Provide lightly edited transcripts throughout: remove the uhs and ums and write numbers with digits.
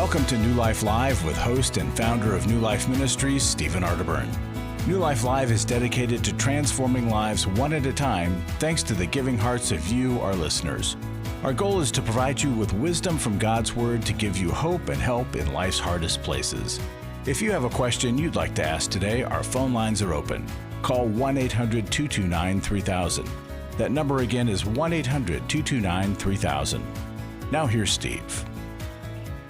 Welcome to New Life Live with host and founder of New Life Ministries, Stephen Arterburn. New Life Live is dedicated to transforming lives one at a time, thanks to the giving hearts of you, our listeners. Our goal is to provide you with wisdom from God's Word to give you hope and help in life's hardest places. If you have a question you'd like to ask today, our phone lines are open. Call 1-800-229-3000. That number again is 1-800-229-3000. Now here's Steve.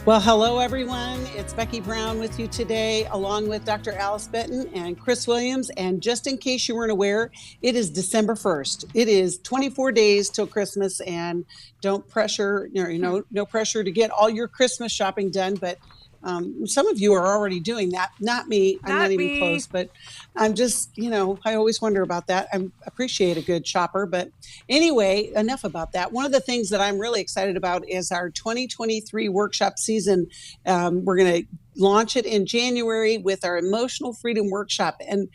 Well, hello, everyone. It's Becky Brown with you today, along with Dr. Alice Benton and Chris Williams. And just in case you weren't aware, it is December 1st. It is 24 days till Christmas, and don't pressure, no pressure to get all your Christmas shopping done. But some of you are already doing that. Not me. I'm not even close, but I'm just, I always wonder about that. I appreciate a good shopper. But anyway, enough about that. One of the things that I'm really excited about is our 2023 workshop season. We're going to launch it in January with our Emotional Freedom Workshop. And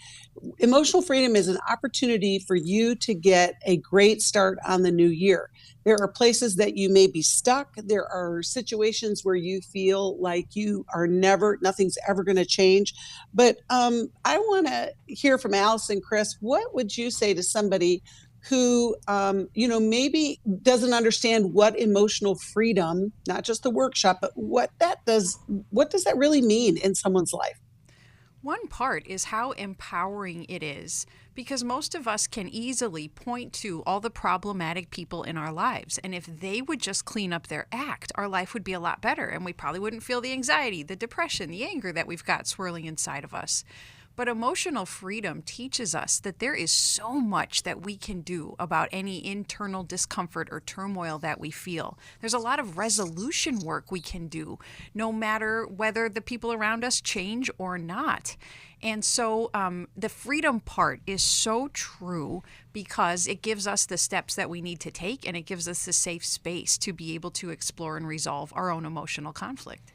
emotional freedom is an opportunity for you to get a great start on the new year. There are places that you may be stuck. There are situations where you feel like nothing's ever going to change. But I want to hear from Alice and Chris. What would you say to somebody who, maybe doesn't understand what emotional freedom, not just the workshop, but what does that really mean in someone's life? One part is how empowering it is, because most of us can easily point to all the problematic people in our lives. And if they would just clean up their act, our life would be a lot better. And we probably wouldn't feel the anxiety, the depression, the anger that we've got swirling inside of us. But emotional freedom teaches us that there is so much that we can do about any internal discomfort or turmoil that we feel. There's a lot of resolution work we can do, no matter whether the people around us change or not. And so the freedom part is so true because it gives us the steps that we need to take, and it gives us the safe space to be able to explore and resolve our own emotional conflict.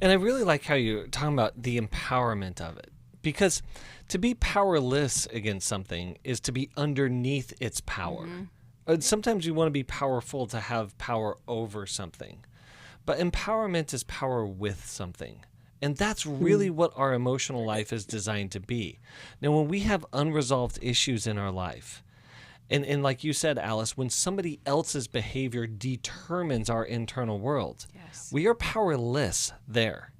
And I really like how you're talking about the empowerment of it. Because to be powerless against something is to be underneath its power. Mm-hmm. Sometimes you want to be powerful to have power over something. But empowerment is power with something. And that's really what our emotional life is designed to be. Now, when we have unresolved issues in our life, and like you said, Alice, when somebody else's behavior determines our internal world, yes, we are powerless there.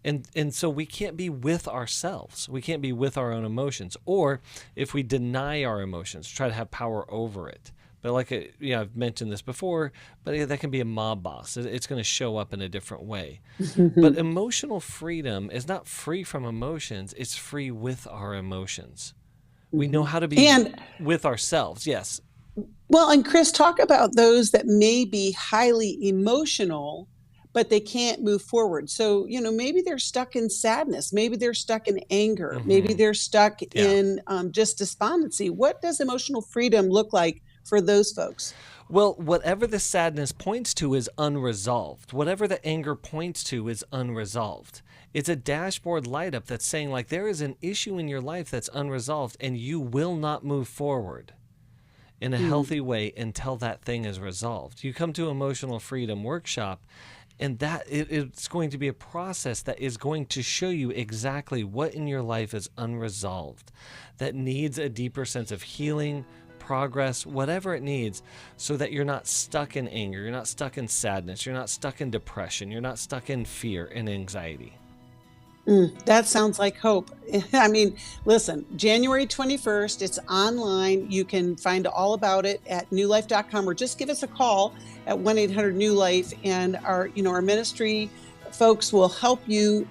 And so we can't be with ourselves. We can't be with our own emotions. Or if we deny our emotions, try to have power over it. But I've mentioned this before, but that can be a mob boss. It's going to show up in a different way. But emotional freedom is not free from emotions. It's free with our emotions. We know how to be with ourselves. Yes. Well, and Chris, talk about those that may be highly emotional, but they can't move forward. So, maybe they're stuck in sadness. Maybe they're stuck in anger. Mm-hmm. Maybe they're stuck in just despondency. What does emotional freedom look like for those folks? Well, whatever the sadness points to is unresolved. Whatever the anger points to is unresolved. It's a dashboard light up that's saying, there is an issue in your life that's unresolved, and you will not move forward in a healthy way until that thing is resolved. You come to Emotional Freedom Workshop, and that it's going to be a process that is going to show you exactly what in your life is unresolved, that needs a deeper sense of healing, progress, whatever it needs, so that you're not stuck in anger, you're not stuck in sadness, you're not stuck in depression, you're not stuck in fear and anxiety. That sounds like hope. I mean, listen, January 21st, it's online. You can find all about it at newlife.com, or just give us a call at 1-800-NEW-LIFE, and our ministry folks will help you,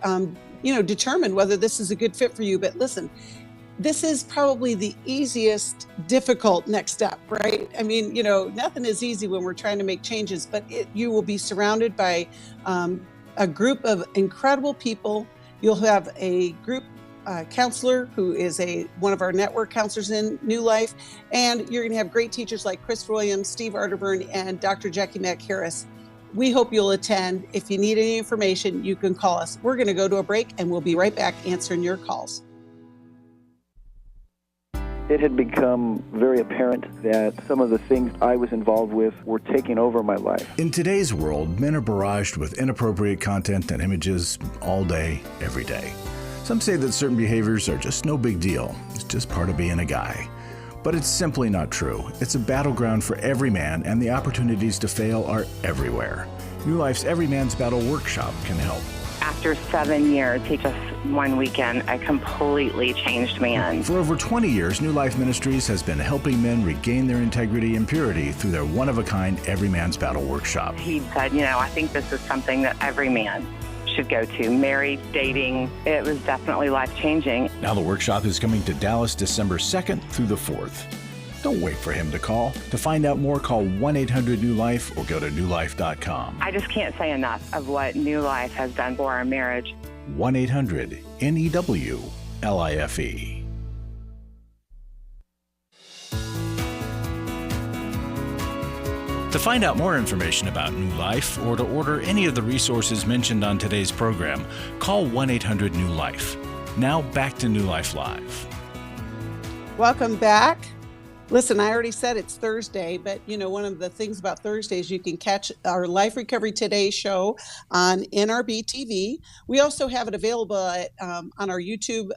determine whether this is a good fit for you. But listen, this is probably the easiest, difficult next step, right? I mean, nothing is easy when we're trying to make changes, but you will be surrounded by a group of incredible people. You'll have a group counselor who is one of our network counselors in New Life, and you're going to have great teachers like Chris Williams, Steve Arterburn, and Dr. Jackie Mack-Harris. We hope you'll attend. If you need any information, you can call us. We're going to go to a break, and we'll be right back answering your calls. it had become very apparent that some of the things I was involved with were taking over my life. In today's world, men are barraged with inappropriate content and images all day, every day. Some say that certain behaviors are just no big deal. It's just part of being a guy. But it's simply not true. It's a battleground for every man, and the opportunities to fail are everywhere. New Life's Every Man's Battle Workshop can help. After 7 years, he just one weekend, a completely changed man. For over 20 years, New Life Ministries has been helping men regain their integrity and purity through their one-of-a-kind Every Man's Battle Workshop. He said, I think this is something that every man should go to. Married, dating, it was definitely life-changing. Now the workshop is coming to Dallas December 2nd through the 4th. Don't wait for him to call. To find out more, call 1-800-NEW-LIFE or go to newlife.com. I just can't say enough of what New Life has done for our marriage. 1-800-NEW-LIFE. To find out more information about New Life or to order any of the resources mentioned on today's program, call 1-800-NEW-LIFE. Now back to New Life Live. Welcome back. Listen, I already said it's Thursday, but one of the things about Thursdays, you can catch our Life Recovery Today show on NRB TV. We also have it available on our YouTube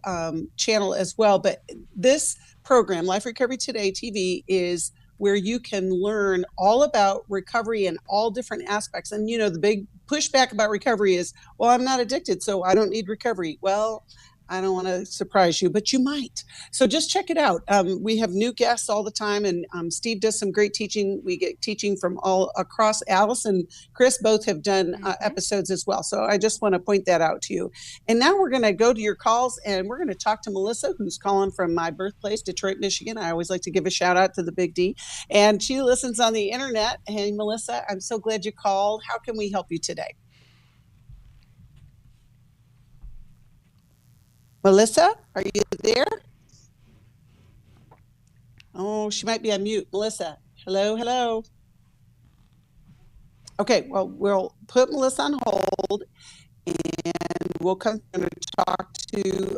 channel as well. But this program, Life Recovery Today TV, is where you can learn all about recovery in all different aspects. And, the big pushback about recovery is, well, I'm not addicted, so I don't need recovery. Well, I don't want to surprise you, but you might. So just check it out. We have new guests all the time, and Steve does some great teaching. We get teaching from all across. Alice and Chris both have done episodes as well. So I just want to point that out to you. And now we're going to go to your calls, and we're going to talk to Melissa, who's calling from my birthplace, Detroit, Michigan. I always like to give a shout out to the Big D. And she listens on the internet. Hey, Melissa, I'm so glad you called. How can we help you today? Melissa, are you there? Oh, she might be on mute. Melissa, hello. Okay, well, we'll put Melissa on hold, and we'll come and talk to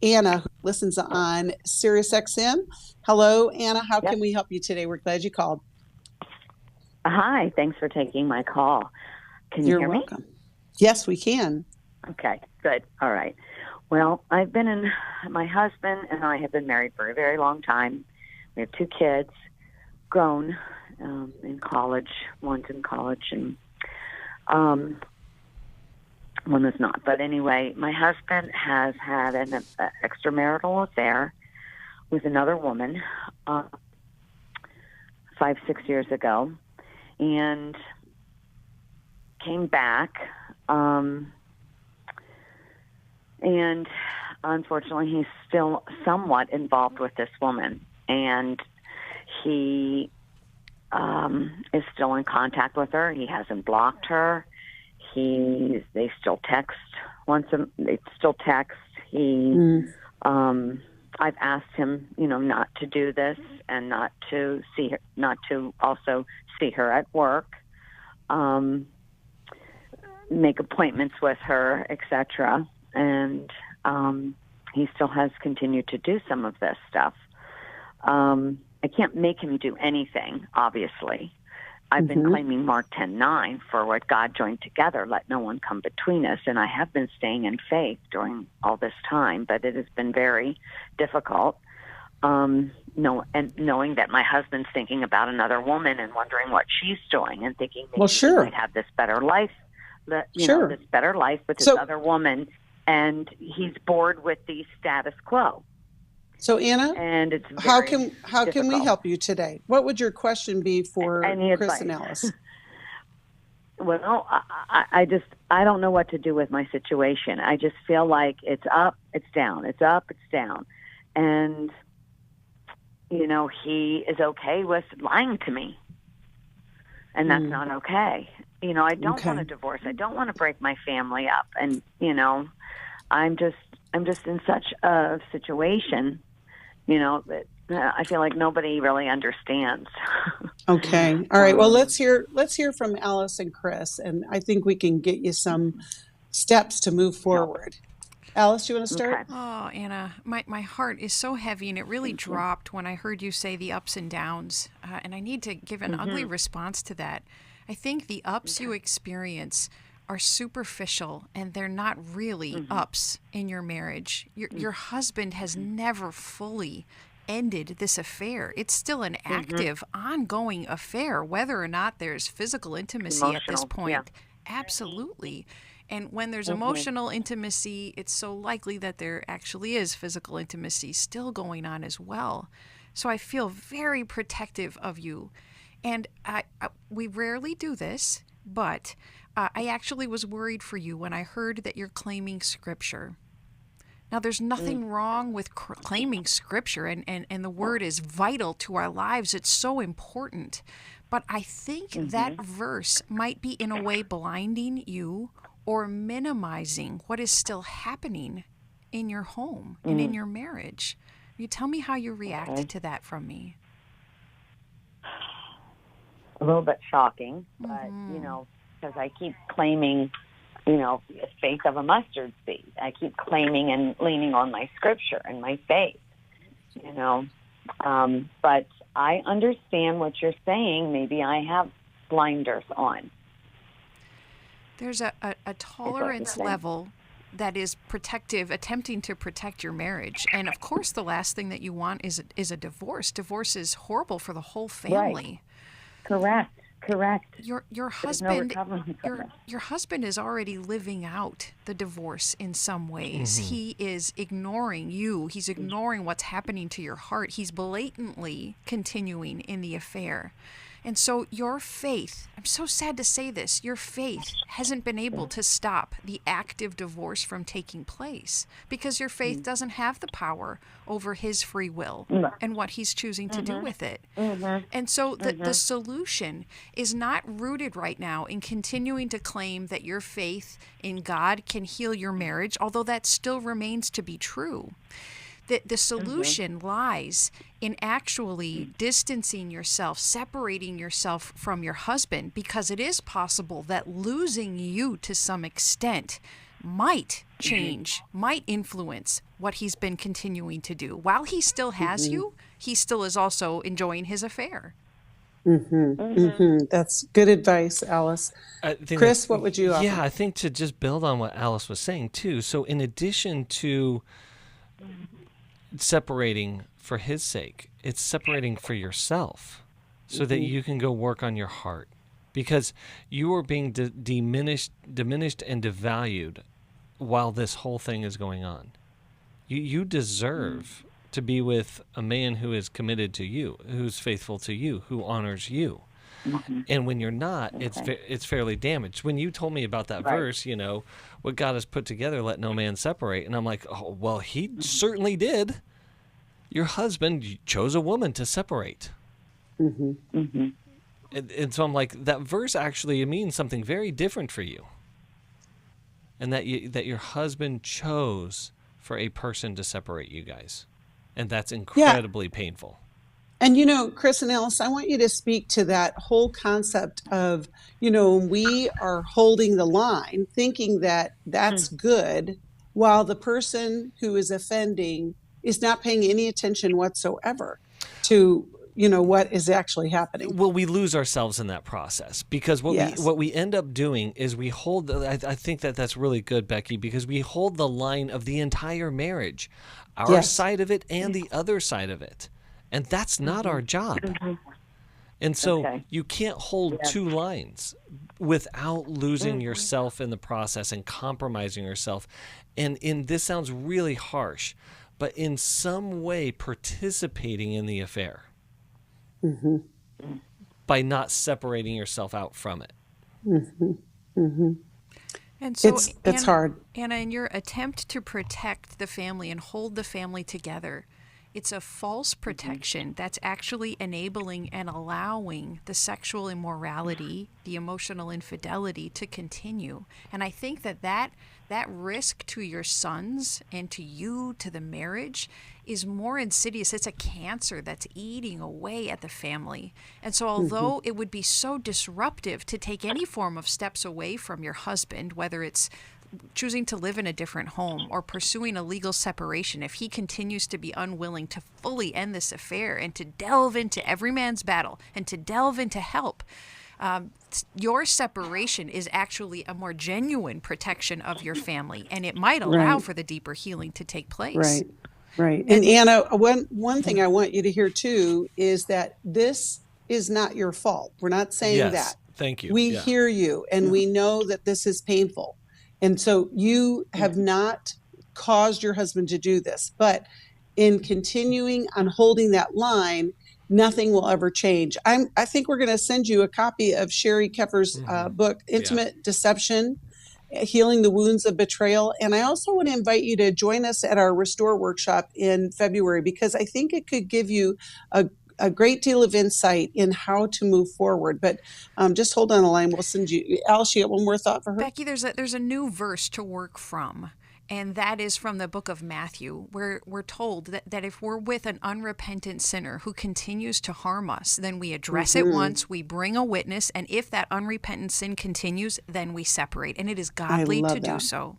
Anna, who listens on Sirius XM. Hello, Anna. How can we help you today? We're glad you called. Hi, thanks for taking my call. Can you hear me? You're welcome. Yes, we can. Okay, good. All right. Well, my husband and I have been married for a very long time. We have 2 kids, grown in college. One's in college and one is not. But anyway, my husband has had an extramarital affair with another woman 5-6 years ago and came back. And unfortunately, he's still somewhat involved with this woman, and he is still in contact with her. He hasn't blocked her. They still text They still text. I've asked him, not to do this and not to also see her at work, make appointments with her, etc. And he still has continued to do some of this stuff. I can't make him do anything, obviously. I've been claiming Mark 10:9 for what God joined together, let no one come between us. And I have been staying in faith during all this time, but it has been very difficult. Knowing that my husband's thinking about another woman and wondering what she's doing and thinking maybe he might have this better life, this better life with this other woman. And he's bored with the status quo. So Anna, and it's how can we help you today? What would your question be for Chris and Alice? Well, I don't know what to do with my situation. I just feel like it's up, it's down, it's up, it's down, and he is okay with lying to me, and that's not okay. I don't want a divorce. I don't want to break my family up, and I'm just in such a situation, that I feel like nobody really understands. Okay. All right. Well, let's hear from Alice and Chris, and I think we can get you some steps to move forward. Alice, you want to start? Okay. Oh, Anna, my heart is so heavy, and it really dropped when I heard you say the ups and downs. And I need to give an ugly response to that. I think the ups you experience are superficial, and they're not really ups in your marriage. Your husband has never fully ended this affair. It's still an active, ongoing affair, whether or not there's physical intimacy at this Emotional, point. yeah. Absolutely. And when there's emotional intimacy, it's so likely that there actually is physical intimacy still going on as well. So I feel very protective of you. And we rarely do this, but I actually was worried for you when I heard that you're claiming Scripture. Now, there's nothing wrong with claiming Scripture, and the Word is vital to our lives. It's so important. But I think that verse might be, in a way, blinding you or minimizing what is still happening in your home and in your marriage. You tell me how you react to that from me. A little bit shocking, but, because I keep claiming, faith of a mustard seed. I keep claiming and leaning on my Scripture and my faith, But I understand what you're saying. Maybe I have blinders on. There's a tolerance level that is protective, attempting to protect your marriage. And of course, the last thing that you want is a divorce. Divorce is horrible for the whole family. Right. Correct. Your husband your husband is already living out the divorce in some ways. He is ignoring you. He's ignoring what's happening to your heart. He's blatantly continuing in the affair. And so your faith, I'm so sad to say this, your faith hasn't been able to stop the active divorce from taking place because your faith doesn't have the power over his free will and what he's choosing to do with it. And so the solution is not rooted right now in continuing to claim that your faith in God can heal your marriage, although that still remains to be true. The solution lies in actually distancing yourself, separating yourself from your husband, because it is possible that losing you to some extent might change, might influence what he's been continuing to do. While he still has you, he still is also enjoying his affair. That's good advice, Alice. Chris, what would you offer? Yeah, I think to just build on what Alice was saying, too. So in addition to separating for his sake, it's separating for yourself so that you can go work on your heart, because you are being diminished and devalued while this whole thing is going on. You deserve to be with a man who is committed to you, who's faithful to you, who honors you. And when you're not, it's fairly damaged. When you told me about that verse, what God has put together, let no man separate. And I'm like, oh, well, he certainly did. Your husband chose a woman to separate. And so I'm like, that verse actually means something very different for you. And that your husband chose for a person to separate you guys. And that's incredibly painful. And, Chris and Alice, I want you to speak to that whole concept of, we are holding the line, thinking that that's good, while the person who is offending is not paying any attention whatsoever to, what is actually happening. Well, we lose ourselves in that process, because what we end up doing is we hold, I think that's really good, Becky, because we hold the line of the entire marriage, our side of it and the other side of it. And that's not our job. And so you can't hold two lines without losing yourself in the process and compromising yourself. And this sounds really harsh, but in some way participating in the affair by not separating yourself out from it. And so it's hard. Anna, in your attempt to protect the family and hold the family together, it's a false protection that's actually enabling and allowing the sexual immorality, the emotional infidelity to continue. And I think that risk to your sons and to you, to the marriage, is more insidious. It's a cancer that's eating away at the family. And so although it would be so disruptive to take any form of steps away from your husband, whether it's choosing to live in a different home or pursuing a legal separation, if he continues to be unwilling to fully end this affair and to delve into every man's battle and to delve into help, your separation is actually a more genuine protection of your family, and it might allow Right. for the deeper healing to take place. Right. Right. And Anna, one thing I want you to hear too is that this is not your fault. We're not saying Yes. that. Thank you. We Yeah. hear you, and we know that this is painful. And so you have not caused your husband to do this, but in continuing on holding that line, nothing will ever change. I think we're going to send you a copy of Sherry Keffer's book, Intimate Deception, Healing the Wounds of Betrayal. And I also want to invite you to join us at our Restore workshop in February, because I think it could give you a great deal of insight in how to move forward. But just hold on the line. We'll send you. Alice, you have one more thought for her? Becky, there's a new verse to work from, and that is from the book of Matthew, where we're told that if we're with an unrepentant sinner who continues to harm us, then we address it once, we bring a witness, and if that unrepentant sin continues, then we separate. And it is godly to do so.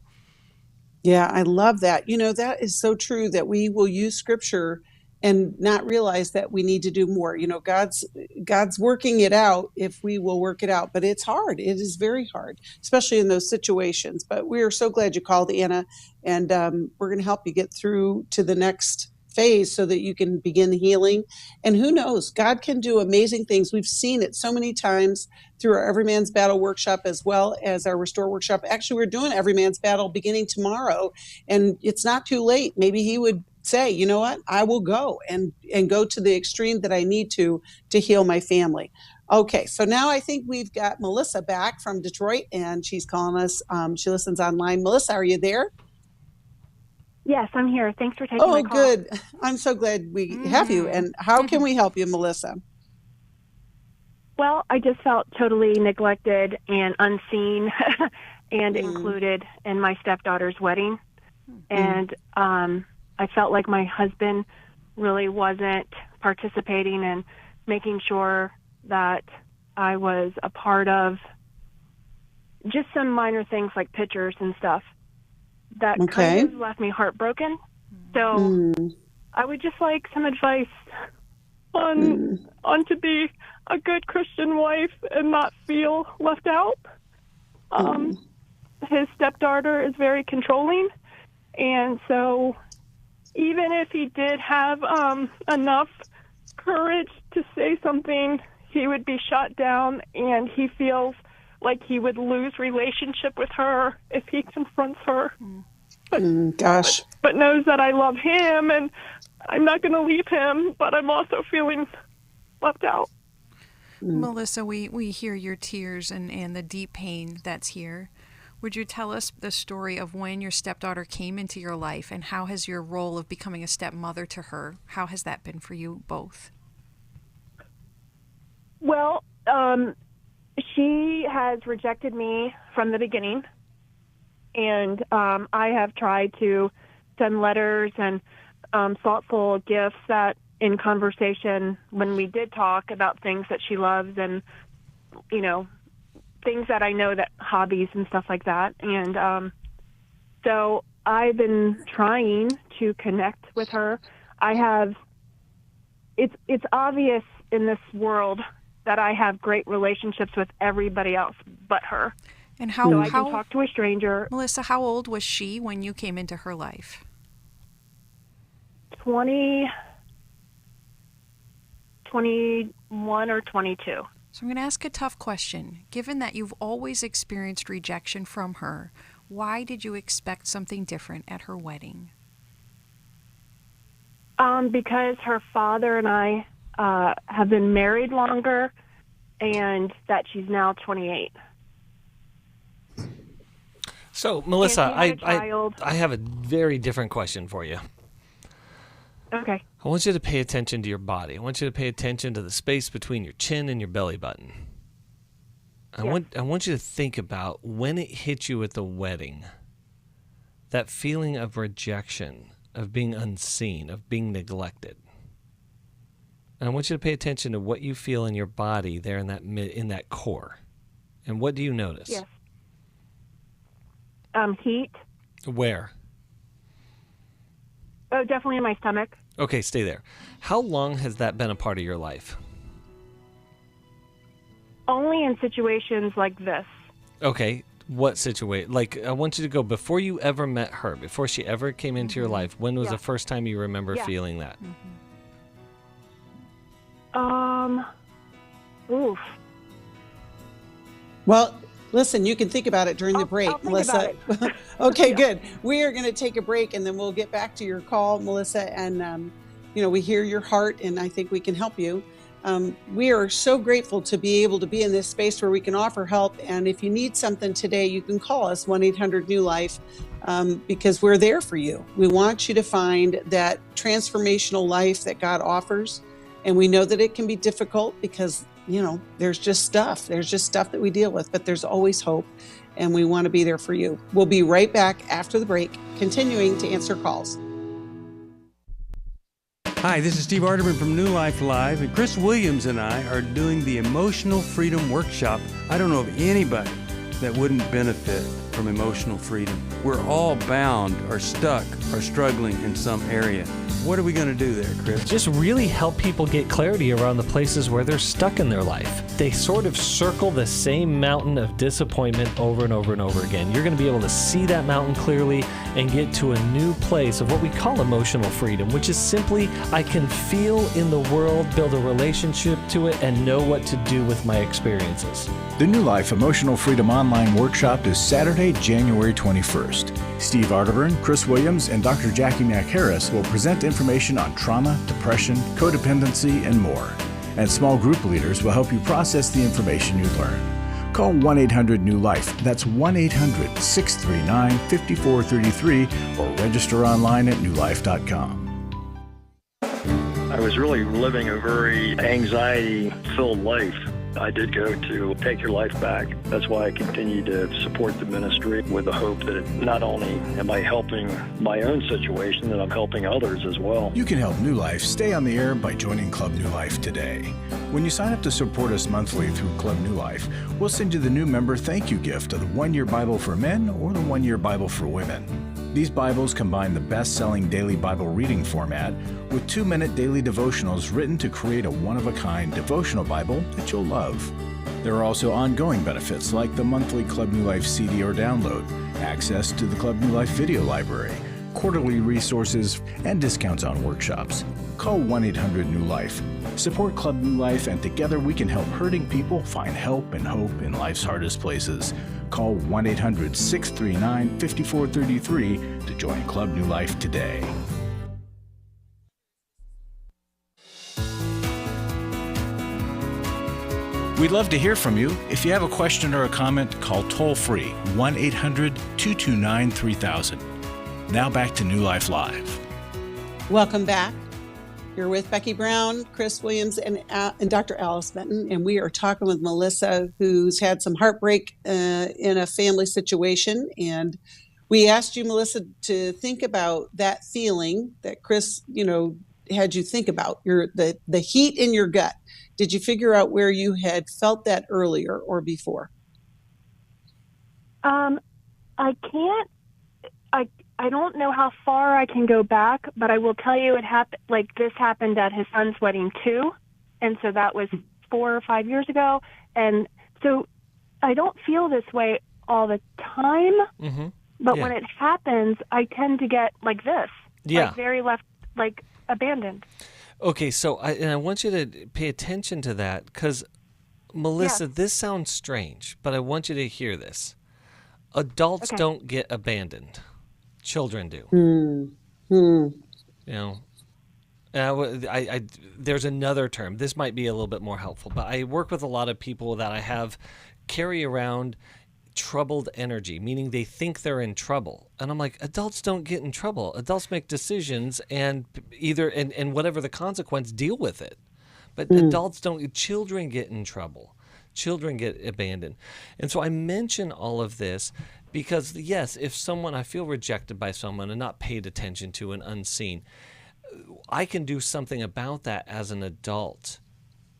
Yeah, I love that. That is so true, that we will use scripture and not realize that we need to do more. God's working it out if we will work it out, but it's hard. It is very hard, especially in those situations. But we are so glad you called, Anna, and we're going to help you get through to the next phase so that you can begin healing. And who knows, God can do amazing things. We've seen it so many times through our Every Man's Battle workshop, as well as our Restore workshop. Actually, we're doing Every Man's Battle beginning tomorrow, and it's not too late. Maybe he would say, you know what, I will go and go to the extreme that I need to heal my family. Okay, so now I think we've got Melissa back from Detroit, and she's calling us. She listens online. Melissa, are you there? Yes, I'm here. Thanks for taking my call. Oh, good. I'm so glad we have you. And how can we help you, Melissa? Well, I just felt totally neglected and unseen and included in my stepdaughter's wedding. And I felt like my husband really wasn't participating and making sure that I was a part of just some minor things like pictures and stuff that kind of left me heartbroken. So I would just like some advice on to be a good Christian wife and not feel left out. His stepdaughter is very controlling, and so even if he did have enough courage to say something, he would be shot down, and he feels like he would lose relationship with her if he confronts her. But knows that I love him, and I'm not going to leave him, but I'm also feeling left out. Melissa, we hear your tears and the deep pain that's here. Would you tell us the story of when your stepdaughter came into your life, and how has your role of becoming a stepmother to her, how has that been for you both? Well, she has rejected me from the beginning, and I have tried to send letters and thoughtful gifts that in conversation when we did talk about things that she loves and, things that I know, that hobbies and stuff like that. And so I've been trying to connect with her. It's obvious in this world that I have great relationships with everybody else but her. And so I can talk to a stranger. Melissa, how old was she when you came into her life? 21 or 22. So I'm going to ask a tough question. Given that you've always experienced rejection from her, why did you expect something different at her wedding? Because her father and I have been married longer, and that she's now 28. So, Melissa, I have a very different question for you. Okay. I want you to pay attention to your body. I want you to pay attention to the space between your chin and your belly button. I want you to think about when it hit you at the wedding, that feeling of rejection, of being unseen, of being neglected. And I want you to pay attention to what you feel in your body there in that core. And what do you notice? Yes. Heat. Where? Oh, definitely in my stomach. Okay, stay there. How long has that been a part of your life? Only in situations like this. Okay, what situation? Like, I want you to go before you ever met her, before she ever came into your life. When was the first time you remember feeling that? Oof. Well, listen, you can think about it during the break, I'll think Melissa. about it. Okay, good. We are going to take a break, and then we'll get back to your call, Melissa. And, we hear your heart, and I think we can help you. We are so grateful to be able to be in this space where we can offer help. And if you need something today, you can call us 1-800-NEW-LIFE because we're there for you. We want you to find that transformational life that God offers. And we know that it can be difficult because, there's just stuff. There's just stuff that we deal with, but there's always hope. And we want to be there for you. We'll be right back after the break, continuing to answer calls. Hi, this is Steve Arterburn from New Life Live, and Chris Williams and I are doing the Emotional Freedom Workshop. I don't know of anybody that wouldn't benefit from emotional freedom. We're all bound or stuck or struggling in some area. What are we going to do there, Chris? Just really help people get clarity around the places where they're stuck in their life. They sort of circle the same mountain of disappointment over and over and over again. You're going to be able to see that mountain clearly and get to a new place of what we call emotional freedom, which is simply I can feel in the world, build a relationship to it, and know what to do with my experiences. The New Life Emotional Freedom Online Workshop is Saturday, January 21st. Steve Arterburn, Chris Williams, and Dr. Jackie Mack-Harris will present information on trauma, depression, codependency, and more. And small group leaders will help you process the information you learn. Call 1-800-NEW-LIFE. That's 1-800-639-5433 or register online at newlife.com. I was really living a very anxiety-filled life. I did go to Take Your Life Back. That's why I continue to support the ministry with the hope that not only am I helping my own situation, that I'm helping others as well. You can help New Life stay on the air by joining Club New Life today. When you sign up to support us monthly through Club New Life, we'll send you the new member thank you gift of the 1-year Bible for men or the 1-year Bible for women. These Bibles combine the best-selling daily Bible reading format with 2-minute daily devotionals written to create a one-of-a-kind devotional Bible that you'll love. There are also ongoing benefits like the monthly Club New Life CD or download, access to the Club New Life video library, quarterly resources, and discounts on workshops. Call 1-800-NEW-LIFE. Support Club New Life, and together we can help hurting people find help and hope in life's hardest places. Call 1-800-639-5433 to join Club New Life today. We'd love to hear from you. If you have a question or a comment, call toll-free 1-800-229-3000. Now back to New Life Live. Welcome back. You're with Becky Brown, Chris Williams, and Dr. Alice Benton, and we are talking with Melissa, who's had some heartbreak in a family situation. And we asked you, Melissa, to think about that feeling that Chris, had you think about, the heat in your gut. Did you figure out where you had felt that earlier or before? I can't. I don't know how far I can go back, but I will tell you this happened at his son's wedding too. And so that was 4 or 5 years ago. And so I don't feel this way all the time, but when it happens, I tend to get like this, very left, abandoned. Okay, so I want you to pay attention to that because, Melissa, this sounds strange, but I want you to hear this. Adults don't get abandoned. Children do. There's another term. This might be a little bit more helpful, but I work with a lot of people that I have carry around troubled energy, meaning they think they're in trouble. And I'm like, adults don't get in trouble. Adults make decisions and and whatever the consequence, deal with it. But adults don't. Children get in trouble. Children get abandoned. And so I mention all of this because, yes, if I feel rejected by someone and not paid attention to and unseen, I can do something about that as an adult.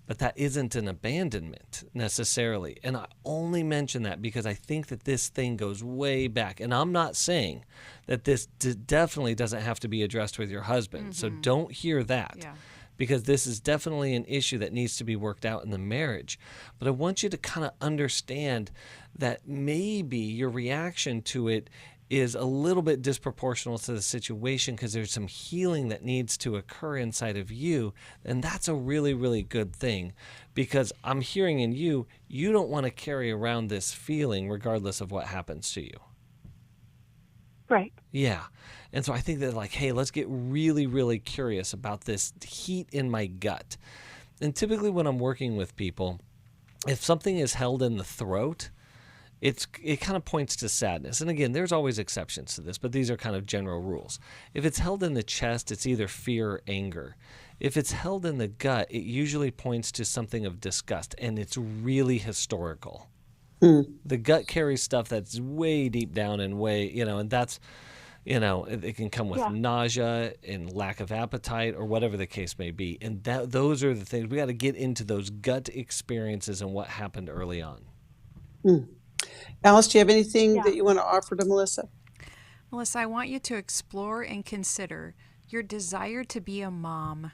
but that isn't an abandonment necessarily. And I only mention that because I think that this thing goes way back. And I'm not saying that this definitely doesn't have to be addressed with your husband. So don't hear that. Yeah. Because this is definitely an issue that needs to be worked out in the marriage. But I want you to kind of understand that maybe your reaction to it is a little bit disproportional to the situation because there's some healing that needs to occur inside of you. And that's a really, really good thing, because I'm hearing in you, you don't want to carry around this feeling regardless of what happens to you. Right. Yeah. And so I think that, like, hey, let's get really, really curious about this heat in my gut. And typically when I'm working with people, if something is held in the throat, it kind of points to sadness. And again, there's always exceptions to this, but these are kind of general rules. If it's held in the chest, it's either fear or anger. If it's held in the gut, it usually points to something of disgust, and it's really historical. The gut carries stuff that's way deep down and way, and that's, it can come with nausea and lack of appetite or whatever the case may be. And those are the things we got to get into, those gut experiences and what happened early on. Alice, do you have anything that you want to offer to Melissa? Melissa, I want you to explore and consider your desire to be a mom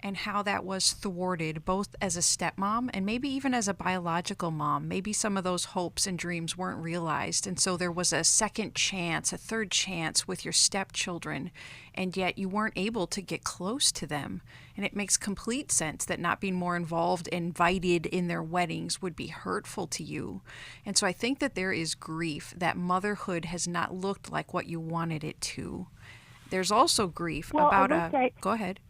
and how that was thwarted both as a stepmom and maybe even as a biological mom. Maybe some of those hopes and dreams weren't realized, and so there was a second chance, a third chance with your stepchildren, and yet you weren't able to get close to them. And it makes complete sense that not being more involved, invited in their weddings would be hurtful to you. And so I think that there is grief that motherhood has not looked like what you wanted it to. There's also grief about go ahead.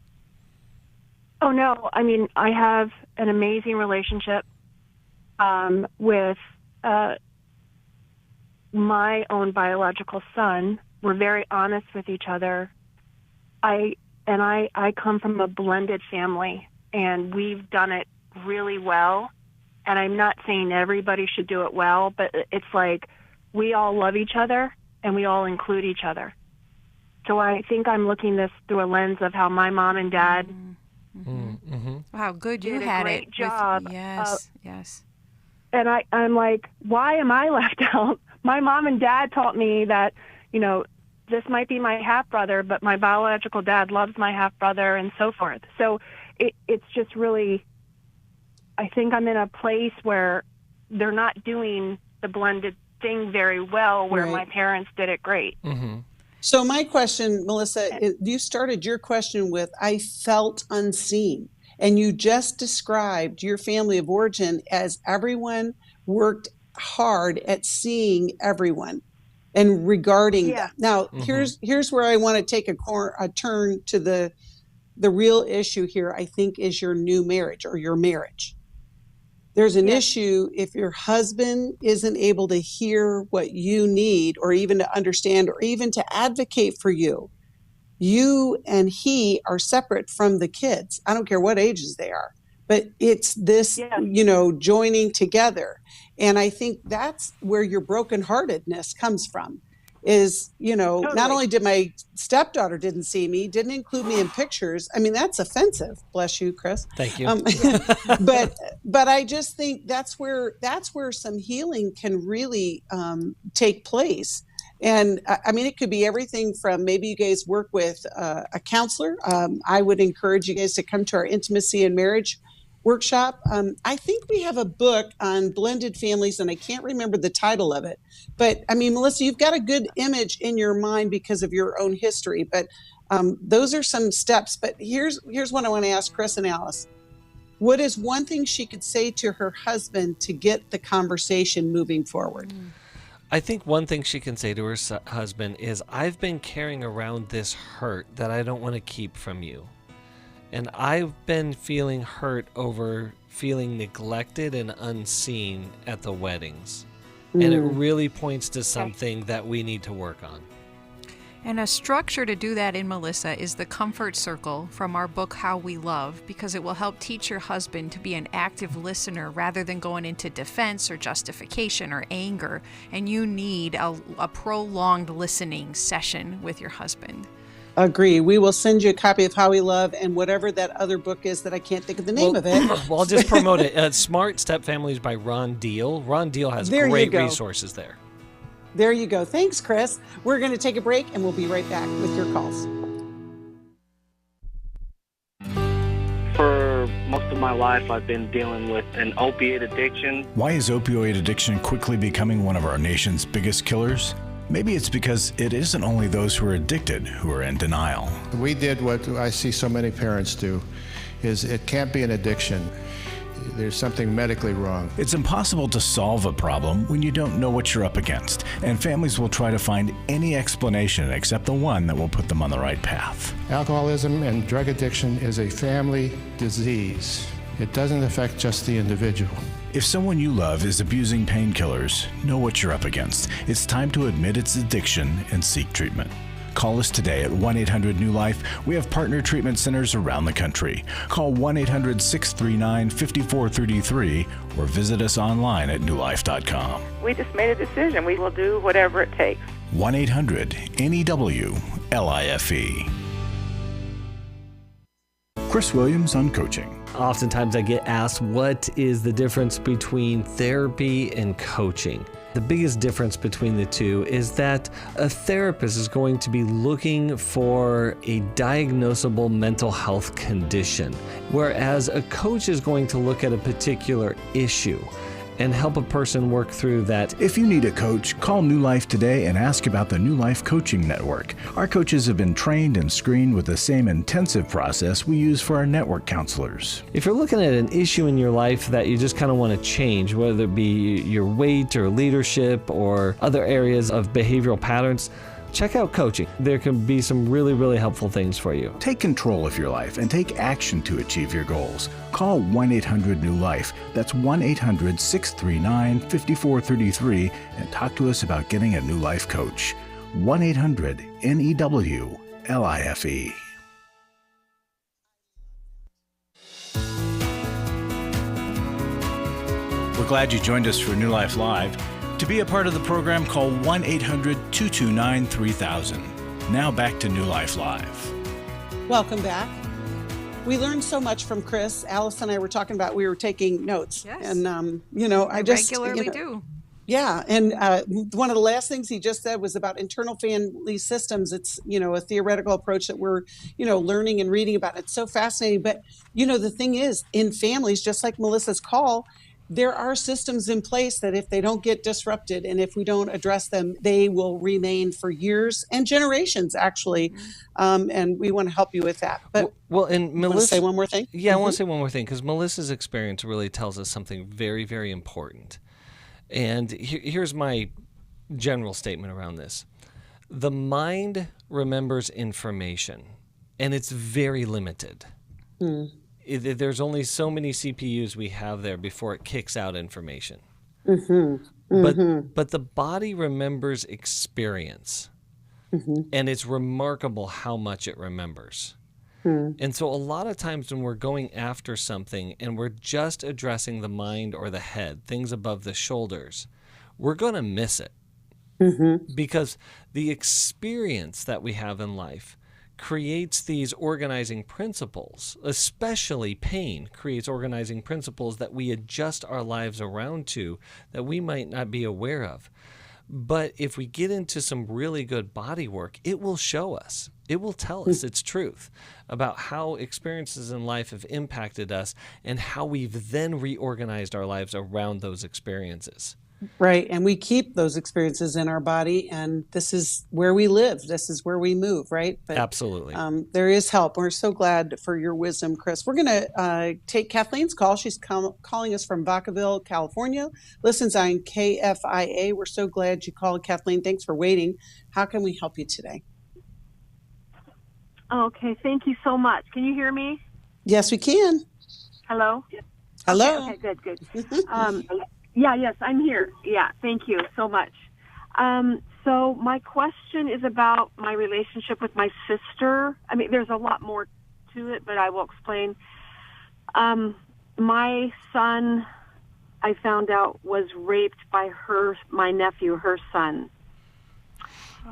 Oh, no. I mean, I have an amazing relationship with my own biological son. We're very honest with each other. I come from a blended family, and we've done it really well. And I'm not saying everybody should do it well, but it's like we all love each other, and we all include each other. So I think I'm looking this through a lens of how my mom and dad Wow, good you did had a great it. job. Yes. And I'm like, why am I left out? My mom and dad taught me that, this might be my half-brother, but my biological dad loves my half-brother and so forth. So it's just really, I think I'm in a place where they're not doing the blended thing very well, where my parents did it great. So my question, Melissa, you started your question with, I felt unseen. And you just described your family of origin as everyone worked hard at seeing everyone and regarding them. Now, here's where I want to take a turn to the real issue here, I think, is your new marriage or your marriage. There's an issue if your husband isn't able to hear what you need or even to understand or even to advocate for you. You and he are separate from the kids. I don't care what ages they are, but it's this, joining together. And I think that's where your brokenheartedness comes from. Is, not only did my stepdaughter didn't see me, didn't include me in pictures. I mean, that's offensive. Bless you, Chris. Thank you. But I just think that's where some healing can really take place. And I mean, it could be everything from maybe you guys work with a counselor. I would encourage you guys to come to our intimacy and marriage workshop. I think we have a book on blended families, and I can't remember the title of it. But I mean, Melissa, you've got a good image in your mind because of your own history. But those are some steps. But here's what I want to ask Chris and Alice. What is one thing she could say to her husband to get the conversation moving forward? I think one thing she can say to her husband is, I've been carrying around this hurt that I don't want to keep from you. And I've been feeling hurt over feeling neglected and unseen at the weddings. And it really points to something that we need to work on. And a structure to do that in, Melissa, is the comfort circle from our book, How We Love, because it will help teach your husband to be an active listener rather than going into defense or justification or anger. And you need a prolonged listening session with your husband. Agree. We will send you a copy of How We Love and whatever that other book is that I can't think of the name of it. Well, I'll just promote it. Smart Step Families by Ron Deal. Ron Deal has great resources there. There you go. Thanks, Chris. We're going to take a break, and we'll be right back with your calls. For most of my life, I've been dealing with an opiate addiction. Why is opioid addiction quickly becoming one of our nation's biggest killers? Maybe it's because it isn't only those who are addicted who are in denial. We did what I see so many parents do, is it can't be an addiction. There's something medically wrong. It's impossible to solve a problem when you don't know what you're up against, and families will try to find any explanation except the one that will put them on the right path. Alcoholism and drug addiction is a family disease. It doesn't affect just the individual. If someone you love is abusing painkillers, know what you're up against. It's time to admit its addiction and seek treatment. Call us today at 1-800-NEW-LIFE. We have partner treatment centers around the country. Call 1-800-639-5433 or visit us online at newlife.com. We just made a decision. We will do whatever it takes. 1-800-NEW-LIFE. Chris Williams on coaching. Oftentimes I get asked, what is the difference between therapy and coaching? The biggest difference between the two is that a therapist is going to be looking for a diagnosable mental health condition, whereas a coach is going to look at a particular issue and help a person work through that. If you need a coach, call New Life today and ask about the New Life Coaching Network. Our coaches have been trained and screened with the same intensive process we use for our network counselors. If you're looking at an issue in your life that you just kind of want to change, whether it be your weight or leadership or other areas of behavioral patterns, check out coaching. There can be some really, really helpful things for you. Take control of your life and take action to achieve your goals. Call 1-800-NEW-LIFE. That's 1-800-639-5433 and talk to us about getting a New Life coach. 1-800-NEW-LIFE. We're glad you joined us for New Life Live. To be a part of the program, call 1-800-229-3000. Now back to New Life Live. Welcome back. We learned so much from Chris. Alice and I were talking about, we were taking notes. Yes. And, I just regularly do. Yeah. And one of the last things he just said was about internal family systems. It's, a theoretical approach that we're, learning and reading about. It's so fascinating. But, the thing is, in families, just like Melissa's call, there are systems in place that if they don't get disrupted and if we don't address them, they will remain for years and generations, actually. And we want to help you with that. But and Melissa, want to say one more thing? Yeah, I want to say one more thing because Melissa's experience really tells us something very, very important. And here's my general statement around this. The mind remembers information, and it's very limited. There's only so many CPUs we have there before it kicks out information. But the body remembers experience, and it's remarkable how much it remembers. And so a lot of times when we're going after something and we're just addressing the mind or the head, things above the shoulders, we're going to miss it. Because the experience that we have in life creates these organizing principles, especially pain creates organizing principles that we adjust our lives around to that we might not be aware of. But if we get into some really good body work, it will show us, it will tell us its truth about how experiences in life have impacted us and how we've then reorganized our lives around those experiences. Right. And we keep those experiences in our body, and this is where we live. This is where we move, right? But, absolutely. There is help. We're so glad for your wisdom, Chris. We're going to take Kathleen's call. She's calling us from Vacaville, California. Listens on KFIA. We're so glad you called, Kathleen. Thanks for waiting. How can we help you today? Okay. Thank you so much. Can you hear me? Yes, we can. Hello? Hello. Okay, good. Yes, I'm here. Yeah, thank you so much. So my question is about my relationship with my sister. I mean, there's a lot more to it, but I will explain. My son, I found out, was raped by my nephew, her son.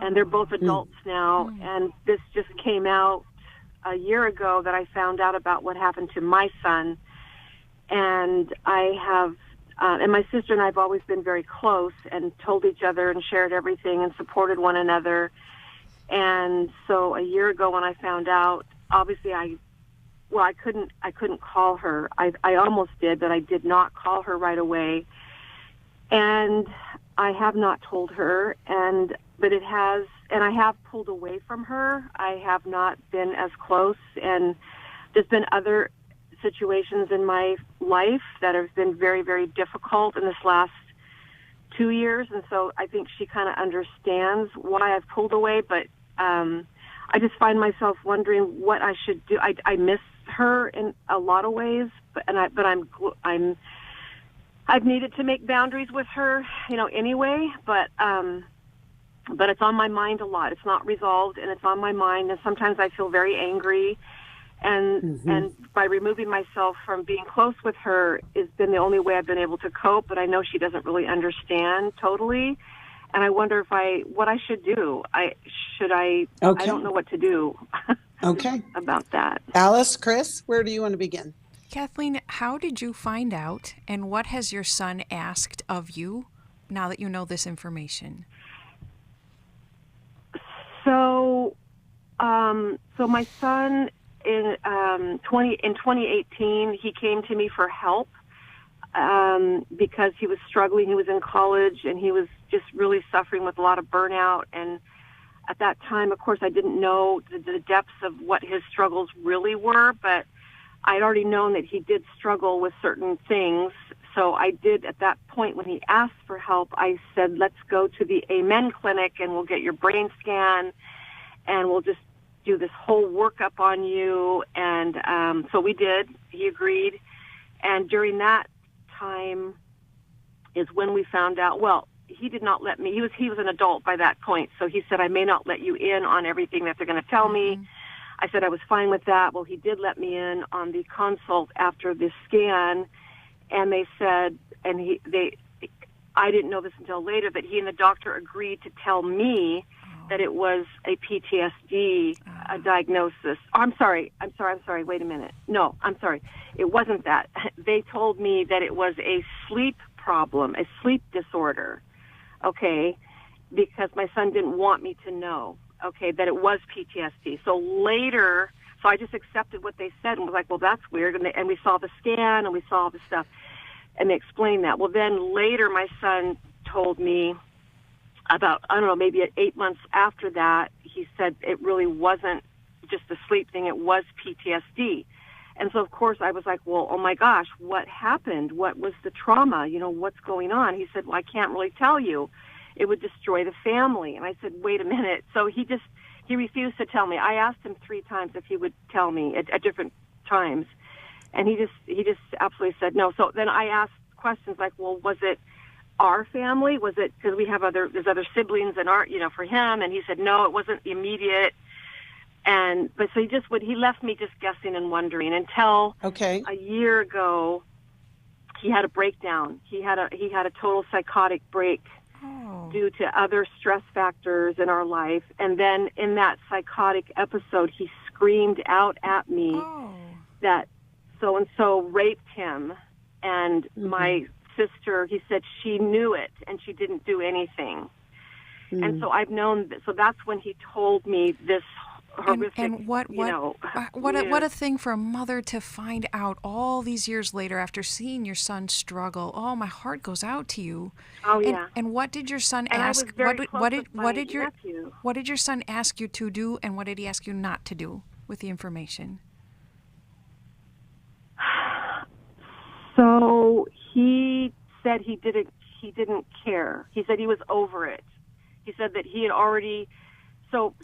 and they're both adults now. And this just came out a year ago that I found out about what happened to my son. And I have, and my sister and I have always been very close and told each other and shared everything and supported one another. And so a year ago when I found out, obviously I couldn't call her. I almost did, but I did not call her right away. And I have not told her, but it has, and I have pulled away from her. I have not been as close, and there's been other situations in my life that have been very, very difficult in this last 2 years, and so I think she kind of understands why I've pulled away, but I just find myself wondering what I should do. I miss her in a lot of ways, but I've needed to make boundaries with her, anyway, but it's on my mind a lot. It's not resolved, and it's on my mind, and sometimes I feel very angry, and by removing myself from being close with her has been the only way I've been able to cope, but I know she doesn't really understand totally, and I wonder what I should do. I don't know what to do about that. Alice, Chris, where do you want to begin? Kathleen, how did you find out, and what has your son asked of you now that you know this information? So my son in 2018, he came to me for help because he was struggling. He was in college, and he was just really suffering with a lot of burnout. And at that time, of course, I didn't know the depths of what his struggles really were, but I'd already known that he did struggle with certain things. So I did, at that point when he asked for help, I said, let's go to the Amen Clinic and we'll get your brain scan and we'll just do this whole workup on you. And so we did. He agreed. And during that time is when we found out, well, he did not let me, he was an adult by that point. So he said, I may not let you in on everything that they're going to tell me. I said I was fine with that. Well, he did let me in on the consult after the scan, and they said, I didn't know this until later, but he and the doctor agreed to tell me that it was a PTSD diagnosis. I'm sorry. Wait a minute. No, I'm sorry. It wasn't that. They told me that it was a sleep problem, a sleep disorder, okay, because my son didn't want me to know. Okay, that it was PTSD. So later, I just accepted what they said and was like, well, that's weird. And we saw the scan and we saw all the stuff, and they explained that. Well, then later my son told me about, I don't know, maybe 8 months after that, he said it really wasn't just a sleep thing, it was PTSD. And so, of course, I was like, well, oh my gosh, what happened? What was the trauma? What's going on? He said, well, I can't really tell you. It would destroy the family. And I said, wait a minute. So he refused to tell me. I asked him 3 times if he would tell me at different times. And he just absolutely said no. So then I asked questions like, well, was it our family? Was it, because there's other siblings and for him. And he said, no, it wasn't immediate. But so he left me just guessing and wondering until a year ago, he had a breakdown. He had a total psychotic break. Due to other stress factors in our life. And then in that psychotic episode, he screamed out at me that so-and-so raped him. And my sister, he said she knew it and she didn't do anything. And so I've known that. So that's when he told me this horrific, and what a thing for a mother to find out all these years later after seeing your son struggle. Oh, my heart goes out to you. Oh, yeah. And what did your son ask? What did your son ask you to do, and what did he ask you not to do with the information? So he said he didn't care. He said he was over it. He said that he had already. So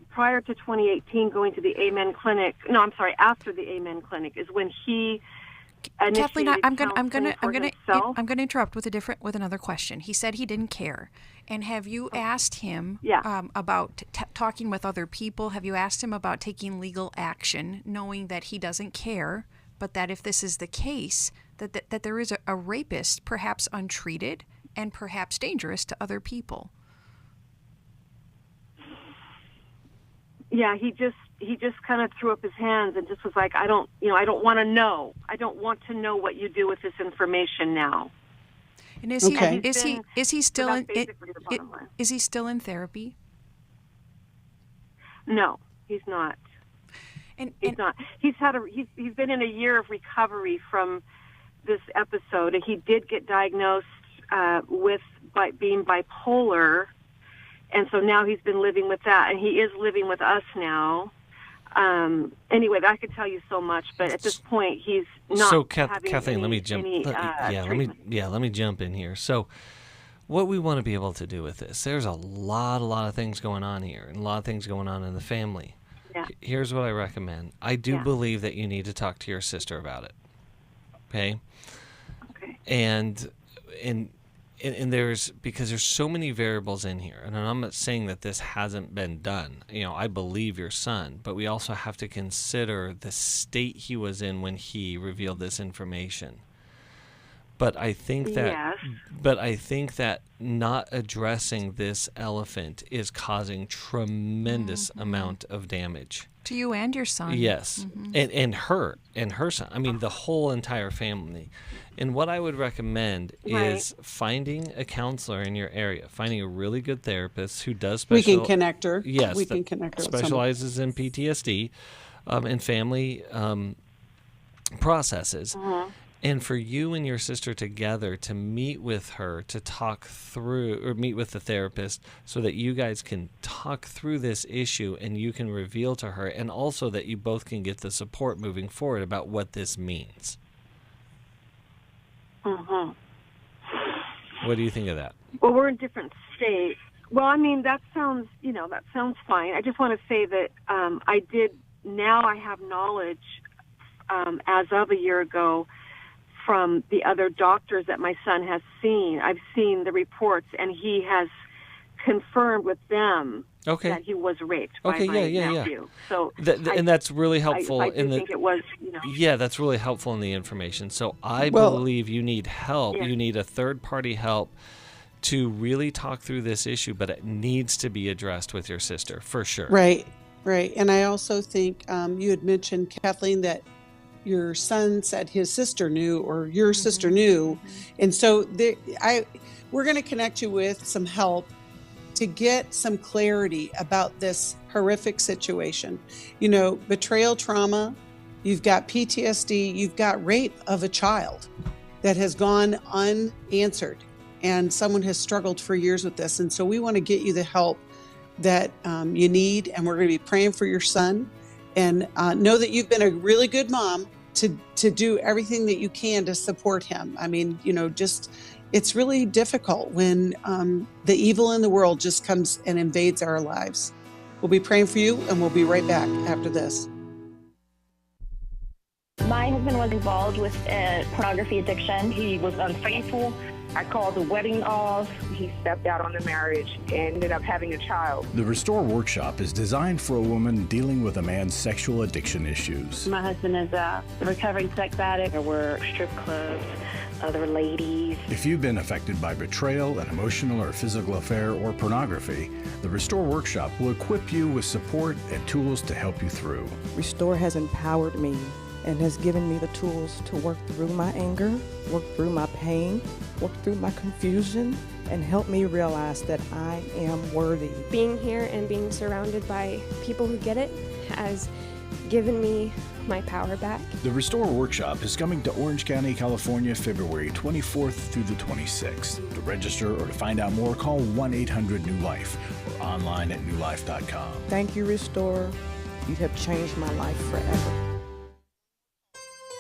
prior to 2018 going to the Amen Clinic, after the Amen Clinic is when he Kathleen, I'm going to interrupt with another question. He said he didn't care. And have you asked him about talking with other people? Have you asked him about taking legal action, knowing that he doesn't care, but that if this is the case, that there is a rapist, perhaps untreated and perhaps dangerous to other people? yeah, he just kind of threw up his hands and just was like, I don't want to know. I don't want to know what you do with this information now. And is he still in therapy? No, he's not. He's not. He's been in a year of recovery from this episode, and he did get diagnosed with being bipolar, and so now he's been living with that, and he is living with us now. Anyway, I could tell you so much, but at this point, he's not. So, Kathleen, let me jump. Let me jump in here. So, what we want to be able to do with this, there's a lot of things going on here, and a lot of things going on in the family. Yeah. Here's what I recommend. I do believe that you need to talk to your sister about it. Okay. And because there's so many variables in here, and I'm not saying that this hasn't been done. I believe your son, but we also have to consider the state he was in when he revealed this information. But I think that not addressing this elephant is causing tremendous amount of damage to you and your son. Yes, and her son. I mean, the whole entire family. And what I would recommend is finding a counselor in your area, finding a really good therapist who does we can connect her. Yes, we can connect her. Specializes in PTSD and family processes. And for you and your sister together to meet with her, to talk through, or meet with the therapist so that you guys can talk through this issue and you can reveal to her, and also that you both can get the support moving forward about what this means. What do you think of that? Well, we're in different states. Well, I mean, that sounds fine. I just want to say that I have knowledge as of a year ago from the other doctors that my son has seen. I've seen the reports, and he has confirmed with them that he was raped by my nephew. So and that's really helpful. I think it was, Yeah, that's really helpful in the information. So I believe you need help. Yeah. You need a third-party help to really talk through this issue, but it needs to be addressed with your sister, for sure. Right. And I also think you had mentioned, Kathleen, that your son said his sister knew, or your sister knew. And so we're going to connect you with some help to get some clarity about this horrific situation. Betrayal trauma, you've got PTSD, you've got rape of a child that has gone unanswered, and someone has struggled for years with this. And so we want to get you the help that you need, and we're going to be praying for your son. And know that you've been a really good mom to do everything that you can to support him. I mean, it's really difficult when the evil in the world just comes and invades our lives. We'll be praying for you, and we'll be right back after this. My husband was involved with a pornography addiction. He was unfaithful. I called the wedding off. He stepped out on the marriage and ended up having a child. The Restore Workshop is designed for a woman dealing with a man's sexual addiction issues. My husband is a recovering sex addict. There were strip clubs, other ladies. If you've been affected by betrayal, an emotional or physical affair, or pornography, the Restore Workshop will equip you with support and tools to help you through. Restore has empowered me and has given me the tools to work through my anger, work through my pain, work through my confusion, and help me realize that I am worthy. Being here and being surrounded by people who get it has given me my power back. The Restore Workshop is coming to Orange County, California, February 24th through the 26th. To register or to find out more, call 1-800-NEW-LIFE or online at newlife.com. Thank you, Restore. You have changed my life forever.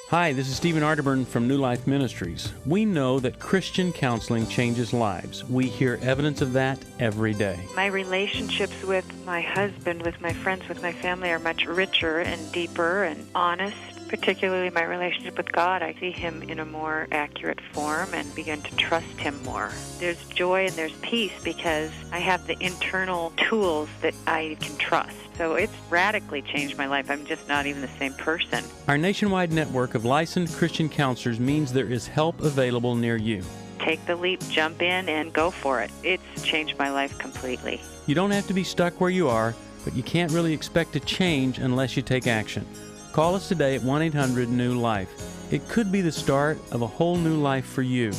Hi, this is Stephen Arterburn from New Life Ministries. We know that Christian counseling changes lives. We hear evidence of that every day. My relationships with my husband, with my friends, with my family are much richer and deeper and honest. Particularly my relationship with God, I see Him in a more accurate form and begin to trust Him more. There's joy and there's peace because I have the internal tools that I can trust. So it's radically changed my life. I'm just not even the same person. Our nationwide network of licensed Christian counselors means there is help available near you. Take the leap, jump in, and go for it. It's changed my life completely. You don't have to be stuck where you are. but you can't really expect to change unless you take action. Call us today at 1-800-NEW-LIFE. It could be the start of a whole new life for you.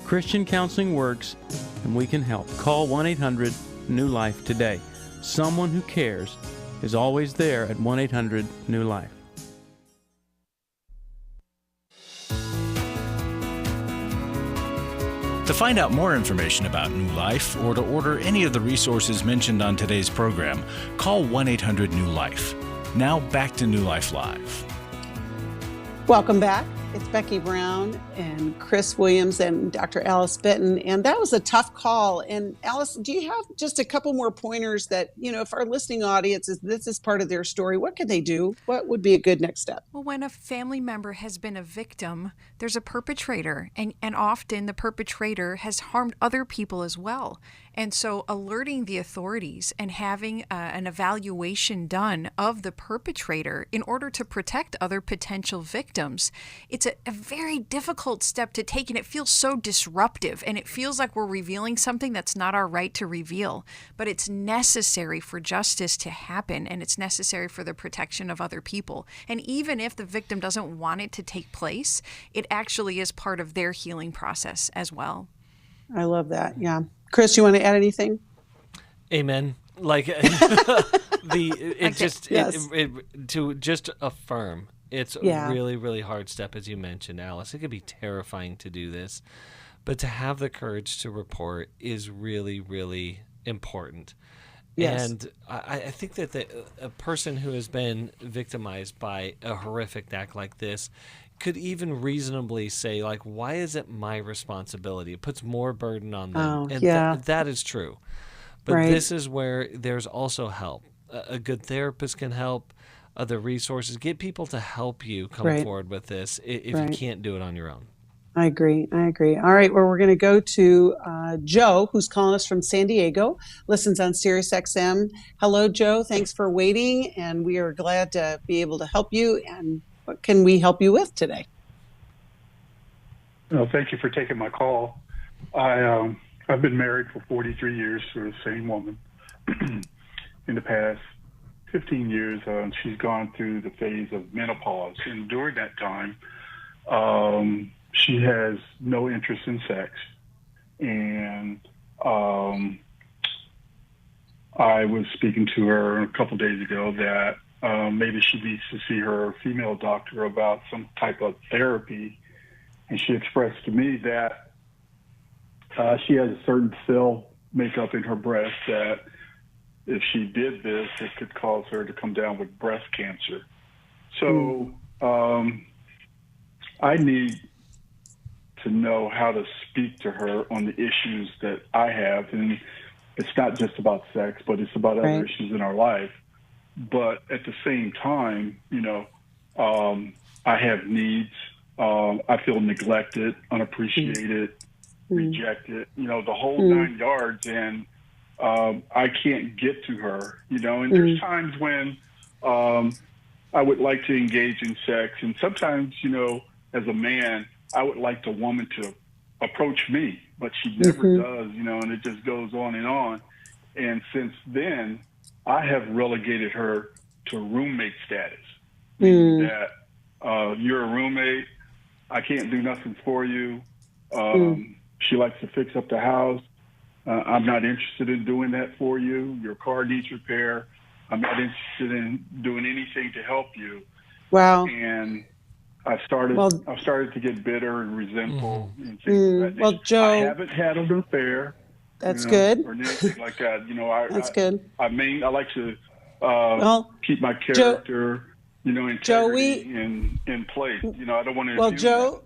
Christian counseling works, and we can help. Call 1-800-NEW-LIFE today. Someone who cares is always there at 1-800-NEW-LIFE. To find out more information about New Life or to order any of the resources mentioned on today's program, call 1-800-NEW-LIFE. Now back to New Life Live. Welcome back. It's Becky Brown and Chris Williams and Dr. Alice Benton. And that was a tough call. And Alice, do you have just a couple more pointers that, if our listening audience this is part of their story, what could they do? What would be a good next step? Well, when a family member has been a victim, there's a perpetrator. And often the perpetrator has harmed other people as well. And so alerting the authorities and having an evaluation done of the perpetrator in order to protect other potential victims, it's a very difficult step to take, and it feels so disruptive, and it feels like we're revealing something that's not our right to reveal. But it's necessary for justice to happen, and it's necessary for the protection of other people. And even if the victim doesn't want it to take place, it actually is part of their healing process as well. I love that. Yeah. Chris, you want to add anything? Amen. Like to just affirm. It's a really, really hard step, as you mentioned, Alice. It could be terrifying to do this, but to have the courage to report is really, really important. Yes. And I think that a person who has been victimized by a horrific act like this could even reasonably say, like, why is it my responsibility? It puts more burden on them. That is true. But this is where there's also help. A good therapist can help, other resources. Get people to help you come forward with this if you can't do it on your own. I agree. All right, well, we're going to go to Joe, who's calling us from San Diego, listens on Sirius XM. Hello, Joe. Thanks for waiting, and we are glad to be able to help you. And what can we help you with today? Well, thank you for taking my call. I've been married for 43 years to the same woman. In the past 15 years, she's gone through the phase of menopause. And during that time, she has no interest in sex. And I was speaking to her a couple days ago that maybe she needs to see her female doctor about some type of therapy. And she expressed to me that she has a certain cell makeup in her breast that if she did this, it could cause her to come down with breast cancer. So I need to know how to speak to her on the issues that I have. And it's not just about sex, but it's about other issues in our life. But at the same time, I have needs. I feel neglected, unappreciated, rejected, the whole 9 yards. And I can't get to her, and there's times when I would like to engage in sex. And sometimes, as a man, I would like the woman to approach me, but she never does, and it just goes on. And since then, I have relegated her to roommate status, meaning that you're a roommate. I can't do nothing for you. She likes to fix up the house. I'm not interested in doing that for you. Your car needs repair. I'm not interested in doing anything to help you. Wow. And I've started to get bitter and resentful and things like that. Well, Joe, I haven't had an affair. That's good. Or anything like that. That's good. I like to keep my character, integrity Joe, in place. I don't want to. Well, Joe,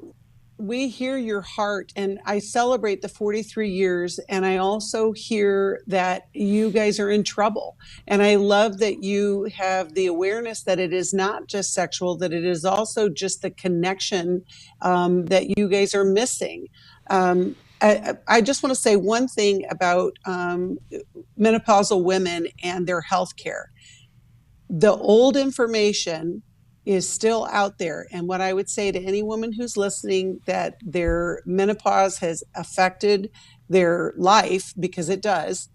we hear your heart, and I celebrate the 43 years, and I also hear that you guys are in trouble. And I love that you have the awareness that it is not just sexual, that it is also just the connection that you guys are missing. I just want to say one thing about menopausal women and their health care. The old information is still out there. And what I would say to any woman who's listening, that their menopause has affected their life, because it does,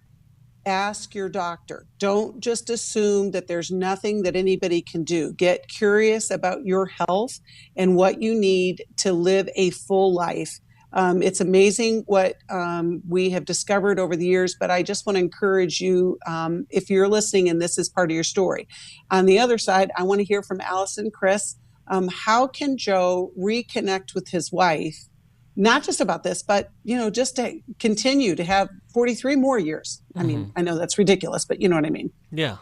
ask your doctor. Don't just assume that there's nothing that anybody can do. Get curious about your health and what you need to live a full life. It's amazing what we have discovered over the years, but I just want to encourage you, if you're listening and this is part of your story. On the other side, I want to hear from Alice and Chris. How can Joe reconnect with his wife? Not just about this, but, just to continue to have 43 more years. I mean, I know that's ridiculous, but you know what I mean? Yeah.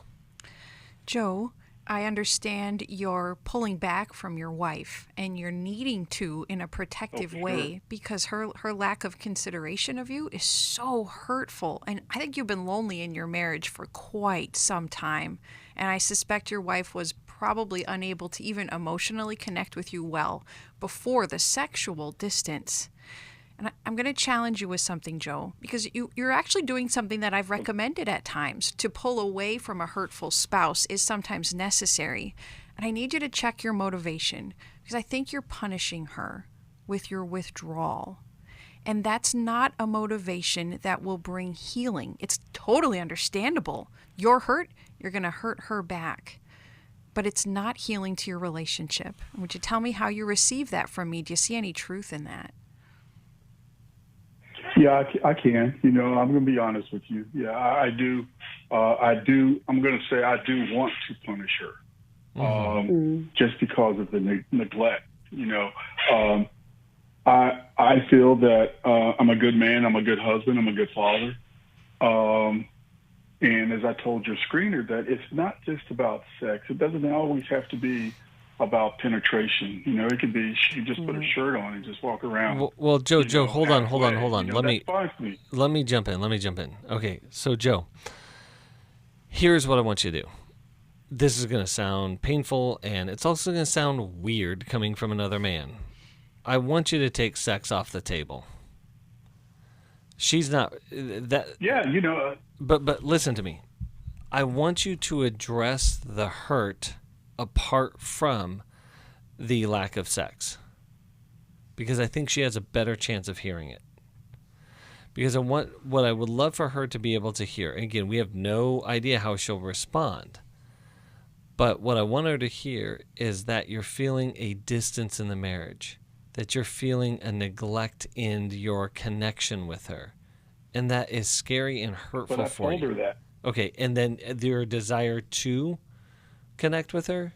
Joe, I understand you're pulling back from your wife and you're needing to in a protective way because her lack of consideration of you is so hurtful. And I think you've been lonely in your marriage for quite some time. And I suspect your wife was probably unable to even emotionally connect with you well before the sexual distance. And I'm going to challenge you with something, Joe, because you're actually doing something that I've recommended at times. To pull away from a hurtful spouse is sometimes necessary. And I need you to check your motivation because I think you're punishing her with your withdrawal. And that's not a motivation that will bring healing. It's totally understandable. You're hurt, you're going to hurt her back. But it's not healing to your relationship. Would you tell me how you receive that from me? Do you see any truth in that? Yeah, I can. I'm going to be honest with you. Yeah, I do. I'm going to say I do want to punish her, just because of the neglect. I feel that I'm a good man. I'm a good husband. I'm a good father. And as I told your screener, that it's not just about sex. It doesn't always have to be about penetration. It could be you just put a shirt on and just walk around. Well, Joe, hold on. Let me jump in. Okay, so Joe, here's what I want you to do. This is going to sound painful, and it's also going to sound weird coming from another man. I want you to take sex off the table. She's not that. Yeah, But listen to me. I want you to address the hurt apart from the lack of sex, because I think she has a better chance of hearing it. Because what I would love for her to be able to hear, and again, we have no idea how she'll respond, but what I want her to hear is that you're feeling a distance in the marriage, that you're feeling a neglect in your connection with her, and that is scary and hurtful for you. But I told her that. Okay, and then your desire to connect with her?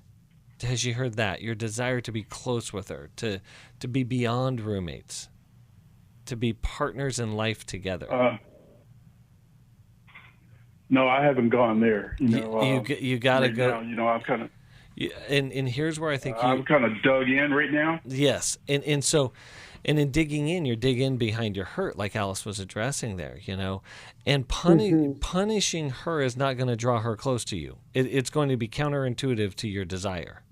Has she heard that? Your desire to be close with her, to be beyond roommates, to be partners in life together? No, I haven't gone there. You got to go. Now, I'm kind of. And here's where I think I'm kind of dug in right now. Yes, and in digging in, you're digging behind your hurt, like Alice was addressing there, and punishing her is not going to draw her close to you. It's going to be counterintuitive to your desire.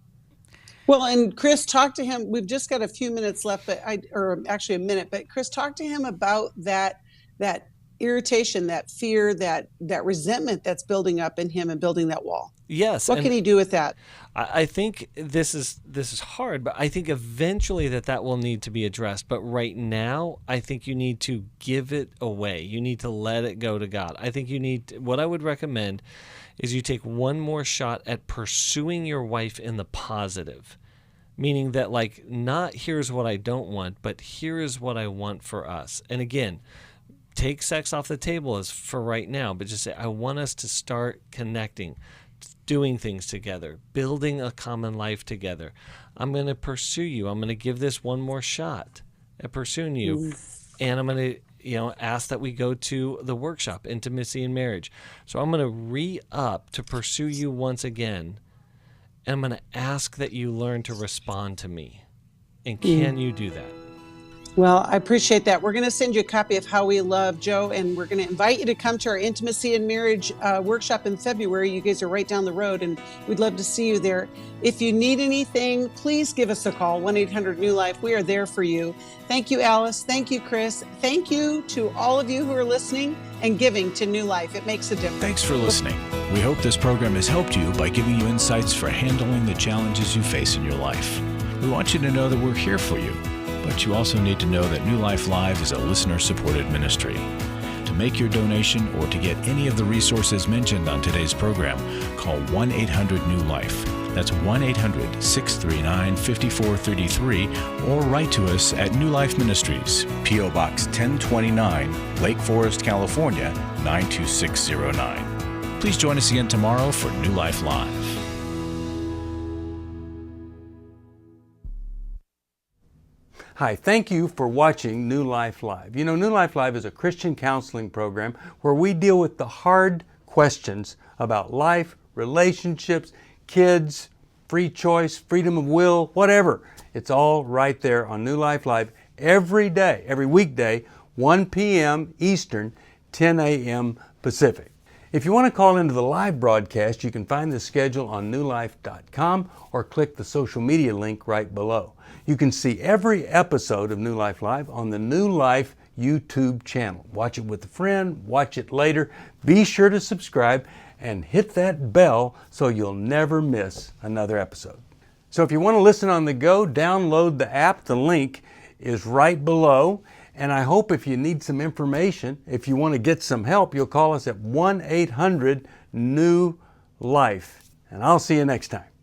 Well, and Chris, talk to him. We've just got a few minutes left, or actually a minute. But Chris, talk to him about that irritation, that fear, that resentment that's building up in him and building that wall. Yes. What can he do with that? I think this is hard, but I think eventually that will need to be addressed. But right now, I think you need to give it away. You need to let it go to God. I think what I would recommend is you take one more shot at pursuing your wife in the positive, meaning that not here's what I don't want, but here is what I want for us. And again, take sex off the table as for right now, but just say, I want us to start connecting, doing things together, building a common life together. I'm going to pursue you. I'm going to give this one more shot at pursuing you. And I'm going to, ask that we go to the workshop, Intimacy in Marriage. So I'm going to re-up to pursue you once again. And I'm going to ask that you learn to respond to me. And can you do that? Well, I appreciate that. We're going to send you a copy of How We Love, Joe, and we're going to invite you to come to our Intimacy in Marriage workshop in February. You guys are right down the road, and we'd love to see you there. If you need anything, please give us a call, 1-800-NEW-LIFE. We are there for you. Thank you, Alice. Thank you, Chris. Thank you to all of you who are listening and giving to New Life. It makes a difference. Thanks for listening. We hope this program has helped you by giving you insights for handling the challenges you face in your life. We want you to know that we're here for you. But you also need to know that New Life Live is a listener-supported ministry. To make your donation or to get any of the resources mentioned on today's program, call 1-800-NEW-LIFE. That's 1-800-639-5433, or write to us at New Life Ministries, P.O. Box 1029, Lake Forest, California, 92609. Please join us again tomorrow for New Life Live. Hi, thank you for watching New Life Live. You know, New Life Live is a Christian counseling program where we deal with the hard questions about life, relationships, kids, free choice, freedom of will, whatever. It's all right there on New Life Live every day, every weekday, 1 p.m. Eastern, 10 a.m. Pacific. If you want to call into the live broadcast, you can find the schedule on newlife.com or click the social media link right below. You can see every episode of New Life Live on the New Life YouTube channel. Watch it with a friend, watch it later. Be sure to subscribe and hit that bell so you'll never miss another episode. So if you want to listen on the go, download the app. The link is right below. And I hope if you need some information, if you want to get some help, you'll call us at 1-800-NEW-LIFE. And I'll see you next time.